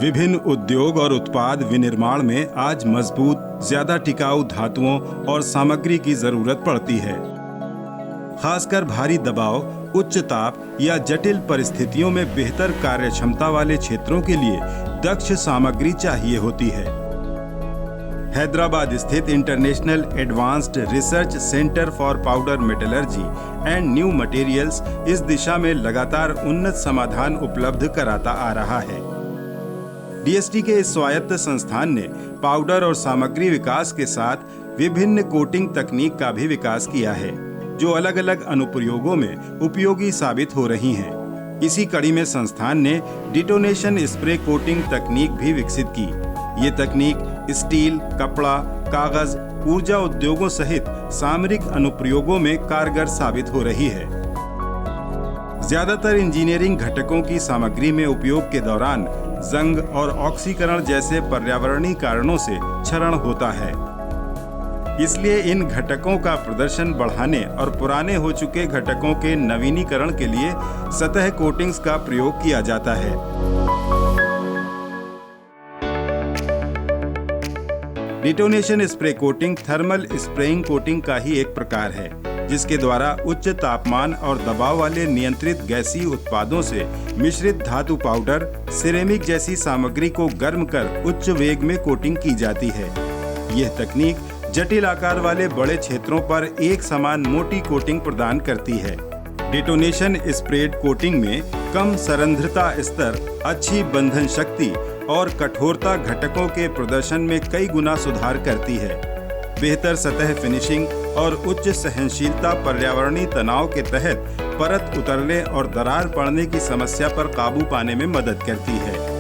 विभिन्न उद्योग और उत्पाद विनिर्माण में आज मजबूत, ज्यादा टिकाऊ धातुओं और सामग्री की जरूरत पड़ती है। खासकर भारी दबाव, उच्च ताप या जटिल परिस्थितियों में बेहतर कार्यक्षमता वाले क्षेत्रों के लिए दक्ष सामग्री चाहिए होती है। हैदराबाद स्थित international advanced research centre for powder metallurgy and new materials इस दिशा में लगातार उन्नत समाधान उपलब्ध कराता आ रहा है। डीएसटी के इस स्वायत्त संस्थान ने पाउडर और सामग्री विकास के साथ विभिन्न कोटिंग तकनीक का भी विकास किया है, जो अलग अलग अनुप्रयोगों में उपयोगी साबित हो रही हैं। इसी कड़ी में संस्थान ने डिटोनेशन स्प्रे कोटिंग तकनीक भी विकसित की। ये तकनीक स्टील, कपड़ा, कागज, ऊर्जा उद्योगों सहित सामरिक अनुप्रयोगों में कारगर साबित हो रही है। ज्यादातर इंजीनियरिंग घटकों की सामग्री में उपयोग के दौरान जंग और ऑक्सीकरण जैसे पर्यावरणीय कारणों से क्षरण होता है। इसलिए इन घटकों का प्रदर्शन बढ़ाने और पुराने हो चुके घटकों के नवीनीकरण के लिए सतह कोटिंग्स का प्रयोग किया जाता है। Detonation spray coating thermal spraying coating का ही एक प्रकार है, जिसके द्वारा उच्च तापमान और दबाव वाले नियंत्रित गैसीय उत्पादों से मिश्रित धातु पाउडर, सिरेमिक जैसी सामग्री को गर्म कर उच्च वेग में कोटिंग की जाती है। यह तकनीक जटिल आकार वाले बड़े क्षेत्रों पर एक समान मोटी कोटिंग प्रदान करती है। डिटोनेशन स्प्रेड कोटिंग में कम सरंध्रता स्तर, अच्छी बंधन शक्ति और कठोरता घटकों के प्रदर्शन में कई गुना सुधार करती है। बेहतर सतह फिनिशिंग और उच्च सहनशीलता पर्यावरणीय तनाव के तहत परत उतरने और दरार पड़ने की समस्या पर काबू पाने में मदद करती है।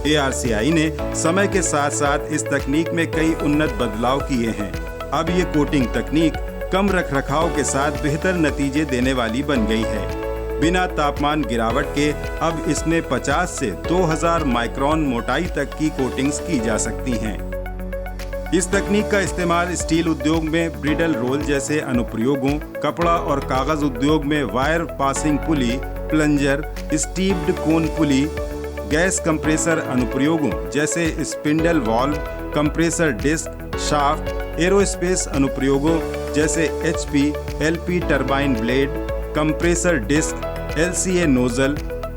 ARCI ने समय के साथ साथ इस तकनीक में कई उन्नत बदलाव किए हैं। अब ये कोटिंग तकनीक कम रखरखाव के साथ बेहतर नतीजे देने वाली बन गई है। बिना तापमान गिरावट के अब इसमें 50 से 2000 माइक्रोन मोटाई तक की कोटिंग्स की जा सकती हैं। इस तकनीक का इस्तेमाल स्टील उद्योग में ब्रिडल रोल जैसे अनुप्रयोगों, कपड़ा और कागज उद्योग में वायर पासिंग पुली, प्लंजर, स्टीव्ड कोन पुली, गैस कंप्रेसर अनुप्रयोगों जैसे spindle valve, compressor disc, shaft, aerospace अनुप्रयोगों जैसे HP, LP turbine blade, compressor disc, LCA nozzle,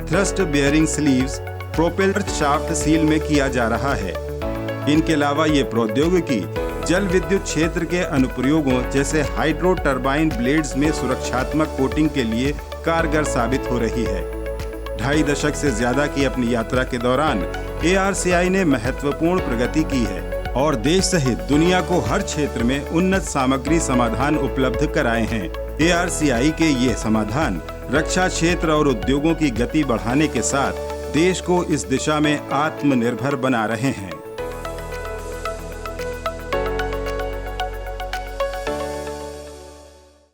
thrust bearing sleeves, propeller shaft seal में किया जा रहा है। इनके अलावा ये प्रौद्योगिकी जल विद्युत क्षेत्र के अनुप्रयोगों जैसे हाइड्रो टरबाइन ब्लेड्स में सुरक्षात्मक कोटिंग के लिए कारगर साबित हो रही है। 2.5 दशक से ज्यादा की अपनी यात्रा के दौरान ARCI ने महत्वपूर्ण प्रगति की है और देश सहित दुनिया को हर क्षेत्र में उन्नत सामग्री समाधान उपलब्ध कराए हैं। ARCI के ये समाधान रक्षा क्षेत्र और उद्योगों की गति बढ़ाने के साथ देश को इस दिशा में आत्मनिर्भर बना रहे हैं।